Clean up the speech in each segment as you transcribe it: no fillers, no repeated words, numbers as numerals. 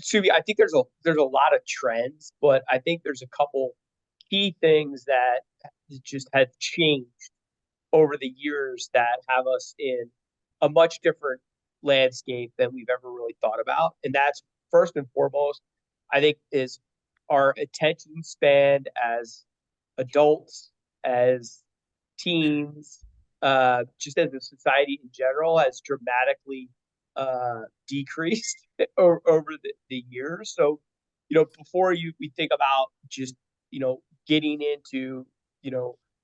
Subi, I think there's a lot of trends, but I think there's a couple key things that just have changed over the years that have us in a much different landscape than we've ever really thought about. And that's first and foremost, I think, is our attention span as adults, as teens, just as a society in general, has dramatically decreased over the years. So, before we think about just, getting into,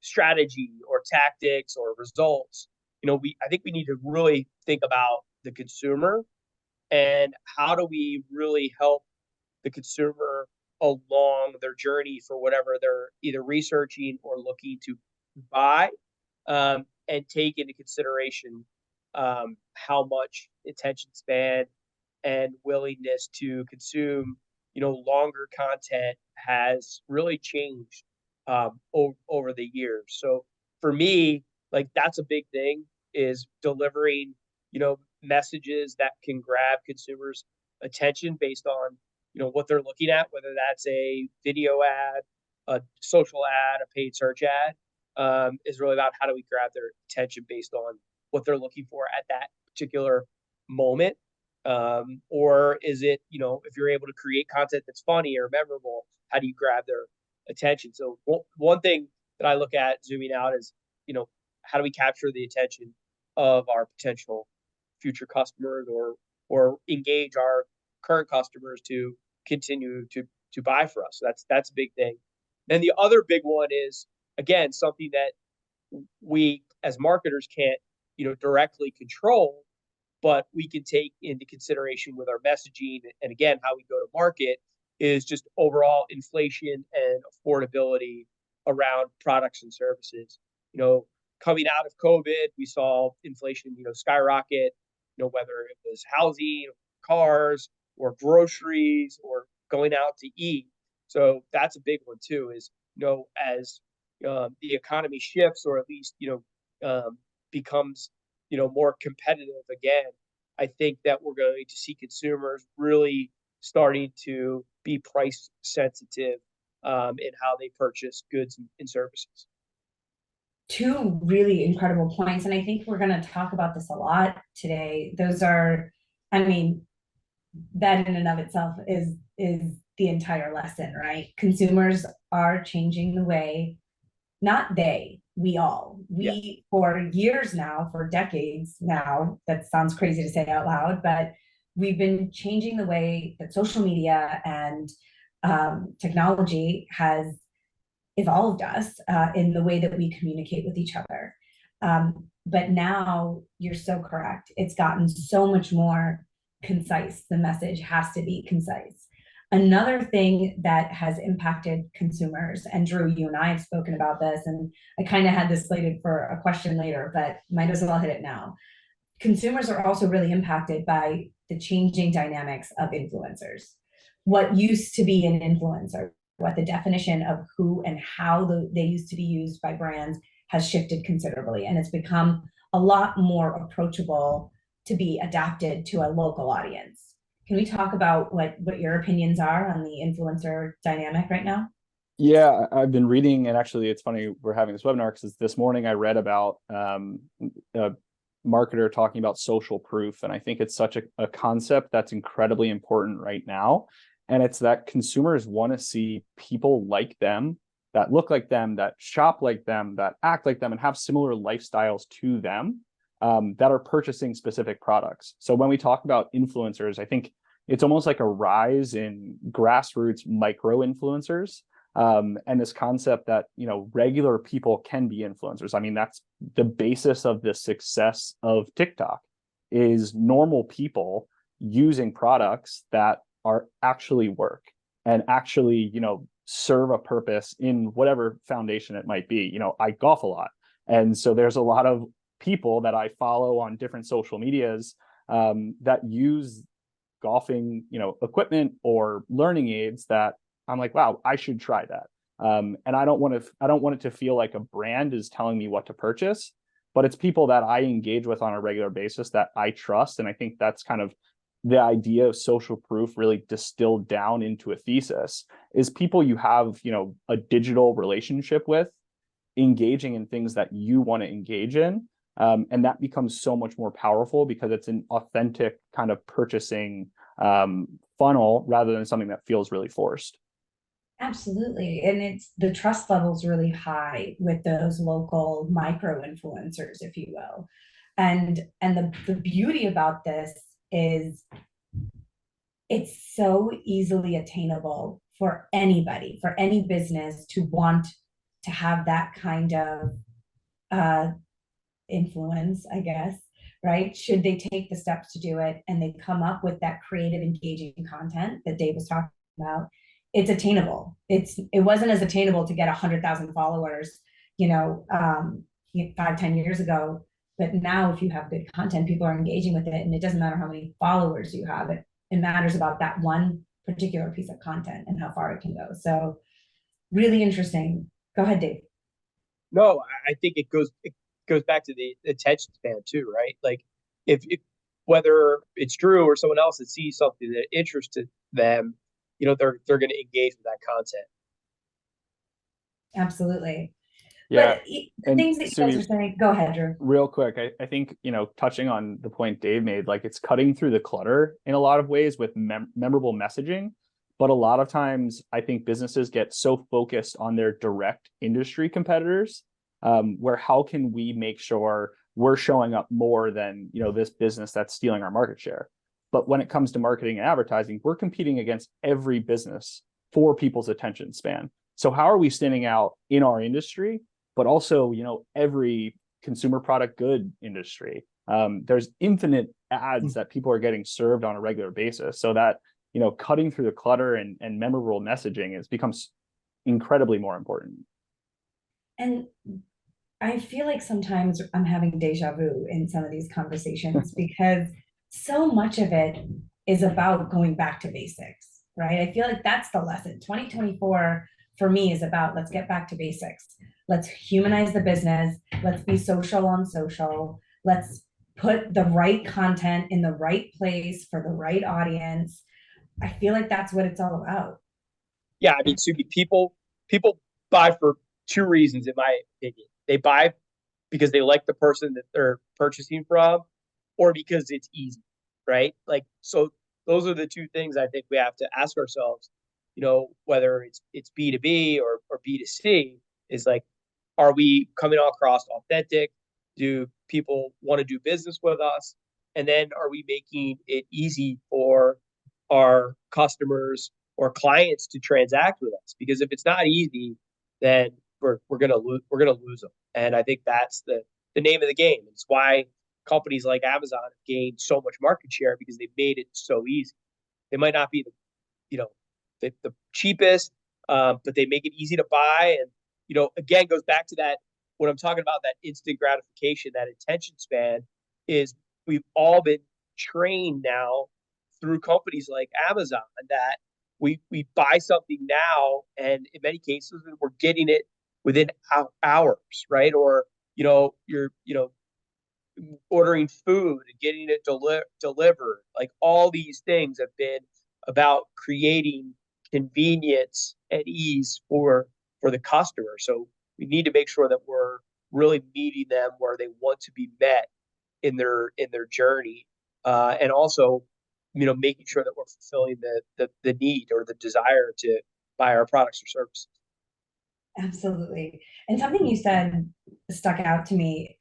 strategy or tactics or results, I think we need to really think about the consumer and how do we really help the consumer along their journey for whatever they're either researching or looking to buy, and take into consideration how much attention span and willingness to consume, longer content has really changed over the years. So for me, like that's a big thing is delivering, messages that can grab consumers' attention based on, what they're looking at, whether that's a video ad, a social ad, a paid search ad, is really about how do we grab their attention based on what they're looking for at that particular moment. Or is it, if you're able to create content that's funny or memorable, how do you grab their attention? So one thing that I look at zooming out is, how do we capture the attention of our potential future customers or engage our current customers to continue to buy for us. So that's a big thing. Then the other big one is again something that we as marketers can't, directly control, but we can take into consideration with our messaging and again how we go to market is just overall inflation and affordability around products and services. Coming out of COVID, we saw inflation, skyrocket, whether it was housing, cars, or groceries, or going out to eat. So that's a big one too. Is as the economy shifts, or at least becomes more competitive again, I think that we're going to see consumers really starting to be price sensitive in how they purchase goods and services. Two really incredible points, and I think we're going to talk about this a lot today. Those are, I mean, that in and of itself is the entire lesson, right? Consumers are changing the way, not they, we all. Yeah. We for years now, for decades now, that sounds crazy to say out loud, but we've been changing the way that social media and technology has evolved us in the way that we communicate with each other. But now you're so correct. It's gotten so much more concise. The message has to be concise. Another thing that has impacted consumers, and Drew, you and I have spoken about this, and I kind of had this slated for a question later, but might as well hit it now. Consumers are also really impacted by the changing dynamics of influencers. What used to be an influencer, what the definition of who and how they used to be used by brands has shifted considerably, and it's become a lot more approachable to be adapted to a local audience. Can we talk about what your opinions are on the influencer dynamic right now? Yeah, I've been reading, and actually it's funny we're having this webinar because this morning I read about a marketer talking about social proof, and I think it's such a concept that's incredibly important right now. And it's that consumers want to see people like them, that look like them, that shop like them, that act like them, and have similar lifestyles to them, that are purchasing specific products. So when we talk about influencers, I think it's almost like a rise in grassroots micro influencers, and this concept that regular people can be influencers. I mean, that's the basis of the success of TikTok, is normal people using products that are actually work and actually serve a purpose in whatever foundation it might be. I golf a lot, and so there's a lot of people that I follow on different social medias that use golfing equipment or learning aids that I'm like, wow, I should try that. And I don't want it to feel like a brand is telling me what to purchase, but it's people that I engage with on a regular basis that I trust. And I think that's kind of the idea of social proof really distilled down into a thesis is people you have, a digital relationship with, engaging in things that you want to engage in. And that becomes so much more powerful because it's an authentic kind of purchasing funnel rather than something that feels really forced. Absolutely. And it's the trust level's really high with those local micro influencers, if you will. And the beauty about this is it's so easily attainable for anybody, for any business to want to have that kind of influence, I guess, right? Should they take the steps to do it and they come up with that creative, engaging content that Dave was talking about, it's attainable. It wasn't as attainable to get 100,000 followers, 5-10 years ago. But now if you have good content, people are engaging with it, and it doesn't matter how many followers you have. It matters about that one particular piece of content and how far it can go. So really interesting. Go ahead, Dave. No, I think it goes back to the attention span too, right? Like if whether it's Drew or someone else that sees something that interested them, they're going to engage with that content. Absolutely. Yeah. But the things that you guys are saying, go ahead, Drew. Real quick, I think, touching on the point Dave made, like it's cutting through the clutter in a lot of ways with memorable messaging. But a lot of times I think businesses get so focused on their direct industry competitors, where how can we make sure we're showing up more than, this business that's stealing our market share. But when it comes to marketing and advertising, we're competing against every business for people's attention span. So how are we standing out in our industry, but also, every consumer product good industry? There's infinite ads that people are getting served on a regular basis. So that, cutting through the clutter and memorable messaging becomes incredibly more important. And I feel like sometimes I'm having deja vu in some of these conversations because so much of it is about going back to basics, right? I feel like that's the lesson. 2024 for me is about, let's get back to basics. Let's humanize the business. Let's be social on social. Let's put the right content in the right place for the right audience. I feel like that's what it's all about. Yeah, I mean, Subi, people buy for two reasons, in my opinion. They buy because they like the person that they're purchasing from, or because it's easy, right? Like, so those are the two things I think we have to ask ourselves, whether it's B2B or B2C, is like, are we coming across authentic? Do people want to do business with us? And then are we making it easy for our customers or clients to transact with us? Because if it's not easy, then we're gonna lose them. And I think that's the name of the game. It's why companies like Amazon have gained so much market share, because they've made it so easy. They might not be the cheapest, but they make it easy to buy. And again, goes back to that, when I'm talking about that instant gratification, that attention span, is we've all been trained now through companies like Amazon that we buy something now, and in many cases we're getting it within hours, right? Or you're ordering food and getting it delivered. Like, all these things have been about creating convenience and ease for the customer. So we need to make sure that we're really meeting them where they want to be met in their journey, and also making sure that we're fulfilling the need or the desire to buy our products or services. Absolutely. And something you said stuck out to me.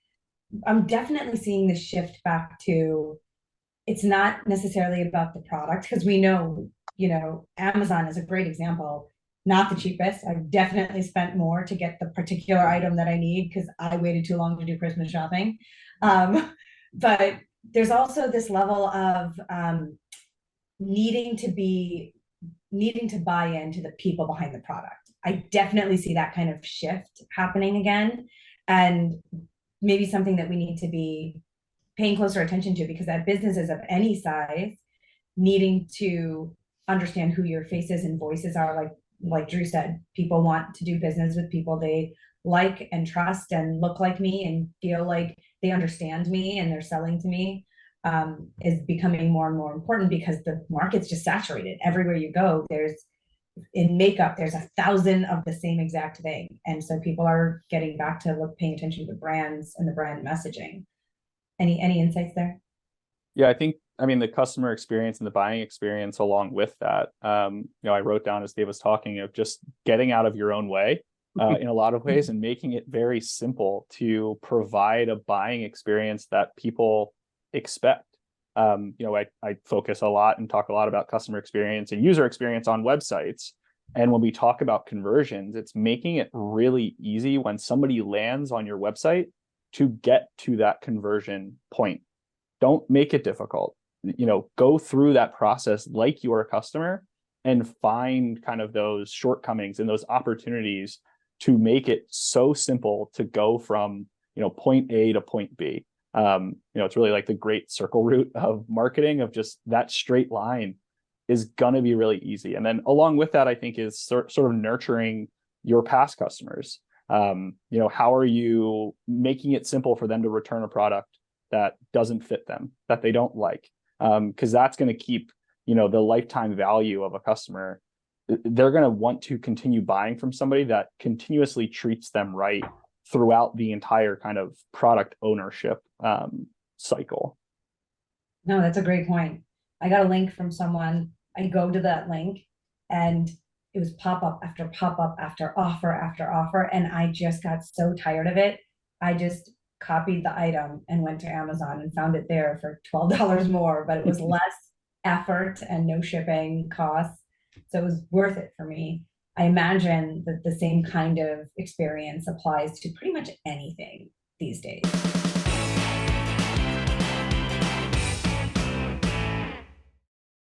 I'm definitely seeing the shift back to, it's not necessarily about the product, because we know, Amazon is a great example. Not the cheapest. I've definitely spent more to get the particular item that I need because I waited too long to do Christmas shopping. But there's also this level of needing to buy into the people behind the product. I definitely see that kind of shift happening again, and maybe something that we need to be paying closer attention to, because that businesses of any size needing to understand who your faces and voices are. Like Drew said, people want to do business with people they like and trust and look like me and feel like they understand me and they're selling to me. is becoming more and more important because the market's just saturated. Everywhere you go, in makeup, there's 1,000 of the same exact thing. And so people are getting back to paying attention to brands and the brand messaging. Any insights there? Yeah, I mean, the customer experience and the buying experience along with that, I wrote down as Dave was talking of just getting out of your own way in a lot of ways and making it very simple to provide a buying experience that people expect. I focus a lot and talk a lot about customer experience and user experience on websites. And when we talk about conversions, it's making it really easy when somebody lands on your website to get to that conversion point. Don't make it difficult. Go through that process like you're a customer and find kind of those shortcomings and those opportunities to make it so simple to go from, point A to point B. It's really like the great circle route of marketing, of just that straight line is going to be really easy. And then along with that, I think is sort of nurturing your past customers. How are you making it simple for them to return a product that doesn't fit them, that they don't like? Because that's going to keep, the lifetime value of a customer. They're going to want to continue buying from somebody that continuously treats them right throughout the entire kind of product ownership cycle. No, that's a great point. I got a link from someone. I go to that link and it was pop-up after offer. And I just got so tired of it. I just copied the item and went to Amazon and found it there for $12 more, but it was less effort and no shipping costs. So it was worth it for me. I imagine that the same kind of experience applies to pretty much anything these days.